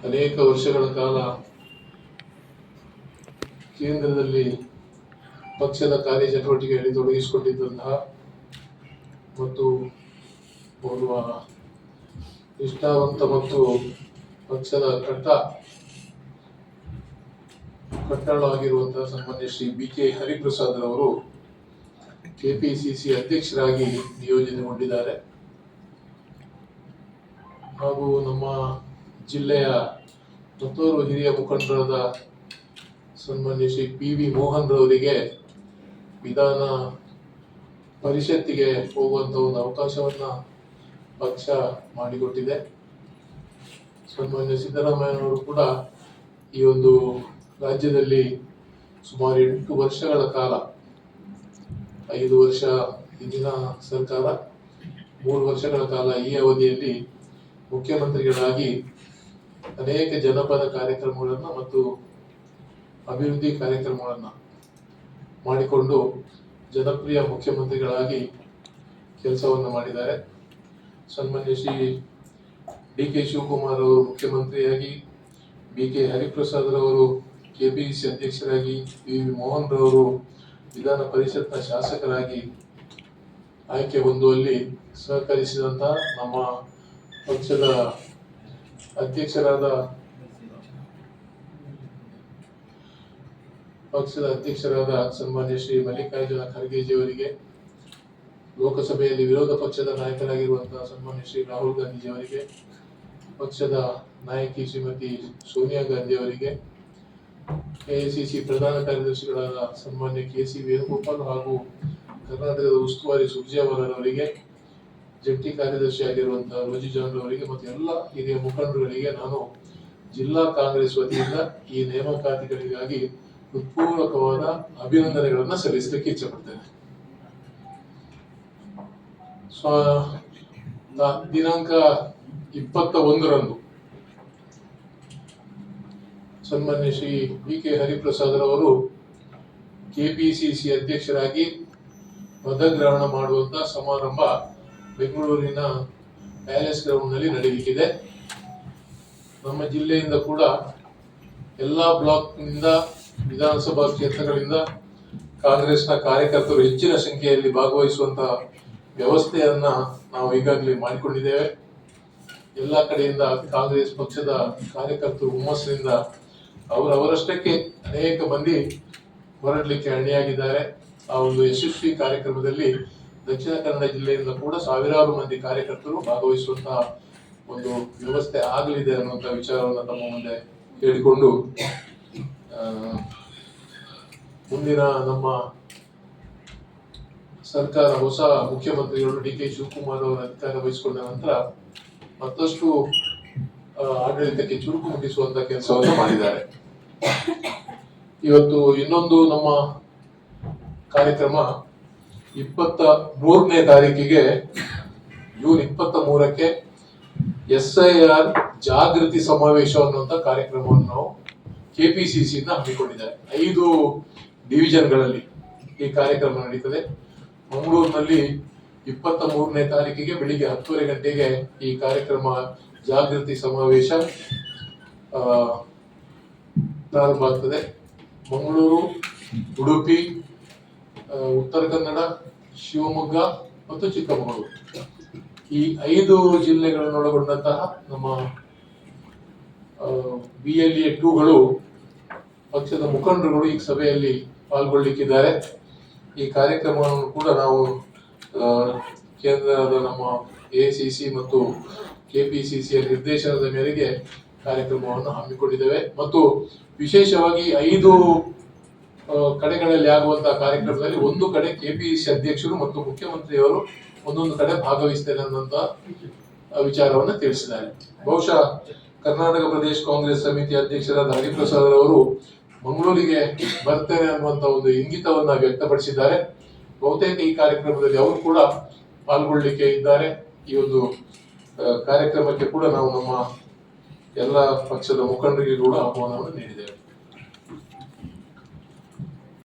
ಅನೇಕ ವರ್ಷಗಳ ಕಾಲ ಕೇಂದ್ರದಲ್ಲಿ ಪಕ್ಷದ ಕಾರ್ಯಚಟುವಟಿಕೆಯಲ್ಲಿ ತೊಡಗಿಸಿಕೊಂಡಿದ್ದಂತಹ ಮತ್ತು ಓರ್ವ ನಿಷ್ಠಾವಂತ ಮತ್ತು ಪಕ್ಷದ ಕಟ್ಟಳಾಗಿರುವಂತಹ ಸನ್ಮಾನ್ಯ ಶ್ರೀ BK ಹರಿಪ್ರಸಾದ್ ರವರು KPCC ಅಧ್ಯಕ್ಷರಾಗಿ ನಿಯೋಜನೆಗೊಂಡಿದ್ದಾರೆ. ಹಾಗೂ ನಮ್ಮ ಜಿಲ್ಲೆಯ ಮತ್ತೋರ್ವ ಹಿರಿಯ ಮುಖಂಡರಾದ ಸನ್ಮಾನ್ಯ ಶ್ರೀ PV ಮೋಹನ್ ರವರಿಗೆ ವಿಧಾನ ಪರಿಷತ್ತಿಗೆ ಹೋಗುವಂತ ಒಂದು ಅವಕಾಶವನ್ನ ಪಕ್ಷ ಮಾಡಿಕೊಟ್ಟಿದೆ. ಸನ್ಮಾನ್ಯ ಸಿದ್ದರಾಮಯ್ಯನವರು ಕೂಡ ಈ ಒಂದು ರಾಜ್ಯದಲ್ಲಿ ಸುಮಾರು 8 ವರ್ಷಗಳ ಕಾಲ, 5 ವರ್ಷ ಹಿಂದಿನ ಸರ್ಕಾರ, 3 ವರ್ಷಗಳ ಕಾಲ ಈ ಅವಧಿಯಲ್ಲಿ ಮುಖ್ಯಮಂತ್ರಿಗಳಾಗಿ ಅನೇಕ ಜನಪದ ಕಾರ್ಯಕ್ರಮಗಳನ್ನ ಮತ್ತು ಅಭಿವೃದ್ಧಿ ಕಾರ್ಯಕ್ರಮಗಳನ್ನ ಮಾಡಿಕೊಂಡು ಜನಪ್ರಿಯ ಮುಖ್ಯಮಂತ್ರಿಗಳಾಗಿ ಕೆಲಸವನ್ನು ಮಾಡಿದ್ದಾರೆ. ಸನ್ಮಾನ್ಯ ಶ್ರೀ DK ಶಿವಕುಮಾರ್ ಅವರು ಮುಖ್ಯಮಂತ್ರಿಯಾಗಿ, BK ಹರಿಪ್ರಸಾದ್ ರವರು KPCC ಅಧ್ಯಕ್ಷರಾಗಿ, PV ಮೋಹನ್ ರವರು ವಿಧಾನ ಪರಿಷತ್ನ ಶಾಸಕರಾಗಿ ಆಯ್ಕೆ ಹೊಂದುವಲ್ಲಿ ಸಹಕರಿಸಿದಂತಹ ನಮ್ಮ ಪಕ್ಷದ ಅಧ್ಯಕ್ಷರಾದ ಸನ್ಮಾನ್ಯ ಶ್ರೀ ಮಲ್ಲಿಕಾರ್ಜುನ ಖರ್ಗೆಜಿಯವರಿಗೆ, ಲೋಕಸಭೆಯಲ್ಲಿ ವಿರೋಧ ಪಕ್ಷದ ನಾಯಕರಾಗಿರುವಂತಹ ಸನ್ಮಾನ್ಯ ಶ್ರೀ ರಾಹುಲ್ ಗಾಂಧೀಜಿಯವರಿಗೆ, ಪಕ್ಷದ ನಾಯಕಿ ಶ್ರೀಮತಿ ಸೋನಿಯಾ ಗಾಂಧಿ ಅವರಿಗೆ, AICC ಪ್ರಧಾನ ಕಾರ್ಯದರ್ಶಿಗಳಾದ ಸನ್ಮಾನ್ಯ KC ವೇಣುಗೋಪಾಲ್ ಹಾಗೂ ಕರ್ನಾಟಕದ ಉಸ್ತುವಾರಿ ಸುರ್ಜೇವಾಲಾರವರಿಗೆ, ಜಂಟಿ ಕಾರ್ಯದರ್ಶಿಯಾಗಿರುವಂತಹ ರೋಜಿ ಜಾನ್ ಅವರಿಗೆ ಮತ್ತು ಎಲ್ಲ ಹಿರಿಯ ಮುಖಂಡರುಗಳಿಗೆ ನಾನು ಜಿಲ್ಲಾ ಕಾಂಗ್ರೆಸ್ ವತಿಯಿಂದ ಈ ನೇಮಕಾತಿಗಳಿಗಾಗಿ ಹೃತ್ಪೂರ್ವಕವಾದ ಅಭಿನಂದನೆಗಳನ್ನ ಸಲ್ಲಿಸಲಿಕ್ಕೆ ಇಚ್ಛಪಡ್ತೇನೆ. ದಿನಾಂಕ 21ರಂದು ಸನ್ಮಾನ್ಯ ಶ್ರೀ BK ಹರಿಪ್ರಸಾದ್ ರವರು KPCC ಅಧ್ಯಕ್ಷರಾಗಿ ಪದಗ್ರಹಣ ಮಾಡುವಂತ ಸಮಾರಂಭ ಬೆಂಗಳೂರಿನ ಪ್ಯಾಲೇಸ್ ಗ್ರೌಂಡ್ ನಲ್ಲಿ ನಡೆಯಲಿಕ್ಕಿದೆ. ನಮ್ಮ ಜಿಲ್ಲೆಯಿಂದ ಕೂಡ ಎಲ್ಲಾ ಬ್ಲಾಕ್ ನಿಂದ, ವಿಧಾನಸಭಾ ಕ್ಷೇತ್ರಗಳಿಂದ ಕಾಂಗ್ರೆಸ್ನ ಕಾರ್ಯಕರ್ತರು ಹೆಚ್ಚಿನ ಸಂಖ್ಯೆಯಲ್ಲಿ ಭಾಗವಹಿಸುವಂತಹ ವ್ಯವಸ್ಥೆಯನ್ನ ನಾವು ಈಗಾಗಲೇ ಮಾಡಿಕೊಂಡಿದ್ದೇವೆ. ಎಲ್ಲ ಕಡೆಯಿಂದ ಕಾಂಗ್ರೆಸ್ ಪಕ್ಷದ ಕಾರ್ಯಕರ್ತರು ಹುಮ್ಮಸ್ಸಿನಿಂದ ಅವರಷ್ಟಕ್ಕೆ ಅನೇಕ ಮಂದಿ ಹೊರಡಲಿಕ್ಕೆ ಅಣಿಯಾಗಿದ್ದಾರೆ. ಆ ಒಂದು ಯಶಸ್ವಿ ಕಾರ್ಯಕ್ರಮದಲ್ಲಿ ದಕ್ಷಿಣ ಕನ್ನಡ ಜಿಲ್ಲೆಯಿಂದ ಕೂಡ ಸಾವಿರಾರು ಮಂದಿ ಕಾರ್ಯಕರ್ತರು ಭಾಗವಹಿಸುವಂತಹ ಒಂದು ವ್ಯವಸ್ಥೆ ಆಗಲಿದೆ ಅನ್ನುವಂಥ ವಿಚಾರವನ್ನು ತಮ್ಮ ಮುಂದೆ ಹೇಳಿಕೊಂಡು, ಮುಂದಿನ ನಮ್ಮ ಸರ್ಕಾರ, ಹೊಸ ಮುಖ್ಯಮಂತ್ರಿಗಳು DK ಶಿವಕುಮಾರ್ ಅವರು ಅಧಿಕಾರ ವಹಿಸಿಕೊಂಡ ನಂತರ ಮತ್ತಷ್ಟು ಆಡಳಿತಕ್ಕೆ ಚುರುಕು ಮುಟ್ಟಿಸುವಂತ ಕೆಲಸವನ್ನು ಮಾಡಿದ್ದಾರೆ. ಇವತ್ತು ಇನ್ನೊಂದು ನಮ್ಮ ಕಾರ್ಯಕ್ರಮ 23ನೇ ತಾರೀಕಿಗೆ, ಜೂನ್ 23ಕ್ಕೆ SIR ಜಾಗೃತಿ ಸಮಾವೇಶ ಅನ್ನುವಂಥ ಕಾರ್ಯಕ್ರಮವನ್ನು ನಾವು KPCC ಹಮ್ಮಿಕೊಂಡಿದ್ದಾರೆ. 5 ಡಿವಿಷನ್ಗಳಲ್ಲಿ ಈ ಕಾರ್ಯಕ್ರಮ ನಡೀತದೆ. ಮಂಗಳೂರಿನಲ್ಲಿ 23ನೇ ತಾರೀಕಿಗೆ ಬೆಳಿಗ್ಗೆ 10:30 ಗಂಟೆಗೆ ಈ ಕಾರ್ಯಕ್ರಮ ಜಾಗೃತಿ ಸಮಾವೇಶ ಪ್ರಾರಂಭ ಆಗ್ತದೆ. ಮಂಗಳೂರು, ಉಡುಪಿ, ಉತ್ತರ ಕನ್ನಡ, ಶಿವಮೊಗ್ಗ ಮತ್ತು ಚಿಕ್ಕಮಗಳೂರು, ಈ 5 ಜಿಲ್ಲೆಗಳನ್ನೊಳಗೊಂಡಂತಹ ನಮ್ಮ BLA 2ಗಳು ಪಕ್ಷದ ಮುಖಂಡರುಗಳು ಈ ಸಭೆಯಲ್ಲಿ ಪಾಲ್ಗೊಳ್ಳಿಕ್ಕಿದ್ದಾರೆ. ಈ ಕಾರ್ಯಕ್ರಮವನ್ನು ಕೂಡ ನಾವು ಕೇಂದ್ರದ ನಮ್ಮ AICC ಮತ್ತು KPCC ನಿರ್ದೇಶನದ ಮೇರೆಗೆ ಕಾರ್ಯಕ್ರಮವನ್ನು ಹಮ್ಮಿಕೊಂಡಿದ್ದೇವೆ. ಮತ್ತು ವಿಶೇಷವಾಗಿ 5 ಕಡೆಗಳಲ್ಲಿ ಆಗುವಂತಹ ಕಾರ್ಯಕ್ರಮದಲ್ಲಿ ಒಂದು ಕಡೆ KPCC ಅಧ್ಯಕ್ಷರು ಮತ್ತು ಮುಖ್ಯಮಂತ್ರಿಯವರು ಒಂದೊಂದು ಕಡೆ ಭಾಗವಹಿಸ್ತೇನೆ ಅನ್ನುವಂತ ವಿಚಾರವನ್ನು ತಿಳಿಸಿದ್ದಾರೆ. ಬಹುಶಃ ಕರ್ನಾಟಕ ಪ್ರದೇಶ ಕಾಂಗ್ರೆಸ್ ಸಮಿತಿ ಅಧ್ಯಕ್ಷರಾದ ಹರಿಪ್ರಸಾದ್ ಅವರು ಮಂಗಳೂರಿಗೆ ಬರ್ತೇನೆ ಅನ್ನುವಂತ ಒಂದು ಇಂಗಿತವನ್ನ ವ್ಯಕ್ತಪಡಿಸಿದ್ದಾರೆ. ಬಹುತೇಕ ಈ ಕಾರ್ಯಕ್ರಮದಲ್ಲಿ ಅವರು ಕೂಡ ಪಾಲ್ಗೊಳ್ಳಿಕ್ಕೆ ಇದ್ದಾರೆ. ಈ ಒಂದು ಕಾರ್ಯಕ್ರಮಕ್ಕೆ ಕೂಡ ನಾವು ನಮ್ಮ ಎಲ್ಲ ಪಕ್ಷದ ಮುಖಂಡರಿಗೆ ಕೂಡ ಆಹ್ವಾನವನ್ನು ನೀಡಿದ್ದೇವೆ.